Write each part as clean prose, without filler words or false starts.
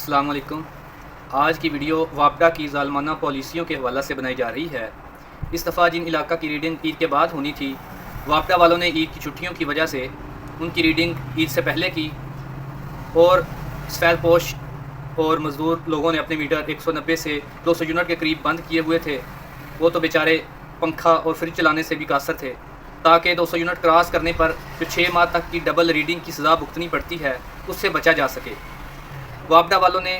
अस्सलाम वालेकुम। आज की वीडियो वापडा की ज़ालमाना पॉलिसियों के हवाले से बनाई जा रही है। इस दफ़ा जिन इलाका की रीडिंग ईद के बाद होनी थी, वापडा वालों ने ईद की छुट्टियों की वजह से उनकी रीडिंग ईद से पहले की और सफ़ेदपोश और मज़दूर लोगों ने अपने मीटर 190 से 200 यूनिट के करीब बंद किए हुए थे। वो तो बेचारे पंखा और फ्रिज चलाने से भी कासर थे, ताकि 200 यूनिट क्रॉस करने पर जो 6 माह तक की डबल रीडिंग की सज़ा भुगतनी पड़ती है उससे बचा जा सके। वापडा वालों ने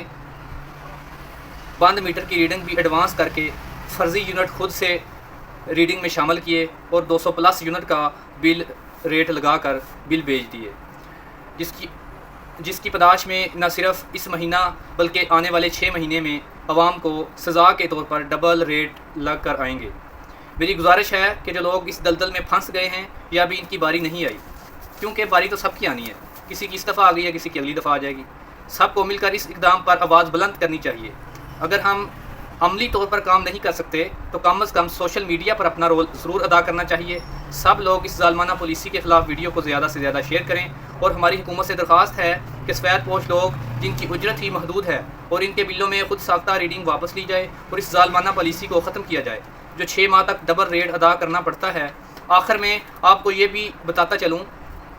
बंद मीटर की रीडिंग भी एडवांस करके फ़र्ज़ी यूनिट खुद से रीडिंग में शामिल किए और 200 प्लस यूनिट का बिल रेट लगाकर बिल भेज दिए, जिसकी पदाश में न सिर्फ इस महीना बल्कि आने वाले 6 महीने में आवाम को सज़ा के तौर पर डबल रेट लग कर आएंगे। मेरी गुजारिश है कि जो लोग इस दलदल में फंस गए हैं या अभी इनकी बारी नहीं आई, क्योंकि बारी तो सबकी आनी है, किसी की इस दफ़ा आ गई है, किसी की अगली दफ़ा आ जाएगी। सबको मिलकर इस इक़दाम पर आवाज़ बुलंद करनी चाहिए। अगर हम अमली तौर पर काम नहीं कर सकते तो कम अज़ कम सोशल मीडिया पर अपना रोल ज़रूर अदा करना चाहिए। सब लोग इस ज़ालमाना पॉलिसी के ख़िलाफ़ वीडियो को ज़्यादा से ज़्यादा शेयर करें और हमारी हुकूमत से दरख्वास्त है कि सफ़ेदपोश लोग जिनकी उजरत ही महदूद है और इनके बिलों में खुद साख्ता रीडिंग वापस ली जाए और इस ज़ालमाना पॉलिसी को ख़त्म किया जाए जो 6 माह तक डबल रेट अदा करना पड़ता है। आखिर में आपको ये भी बताता चलूँ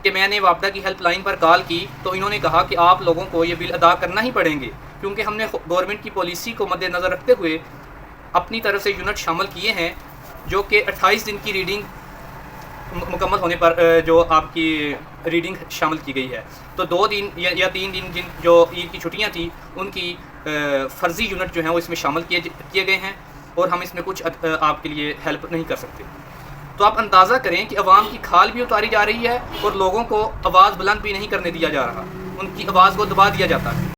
कि मैंने वापडा की हेल्पलाइन पर कॉल की तो इन्होंने कहा कि आप लोगों को ये बिल अदा करना ही पड़ेंगे, क्योंकि हमने गवर्नमेंट की पॉलिसी को मद्देनज़र रखते हुए अपनी तरफ से यूनिट शामिल किए हैं जो कि 28 दिन की रीडिंग मुकम्मल होने पर जो आपकी रीडिंग शामिल की गई है। तो 2 दिन या 3 दिन जिन जो ईद की छुट्टियां थी उनकी फ़र्ज़ी यूनिट जो हैं वो इसमें शामिल किए गए हैं और हम इसमें कुछ आपके लिए हेल्प नहीं कर सकते। तो आप अंदाज़ा करें कि अवाम की खाल भी उतारी जा रही है और लोगों को आवाज़ बुलंद भी नहीं करने दिया जा रहा, उनकी आवाज़ को दबा दिया जाता है।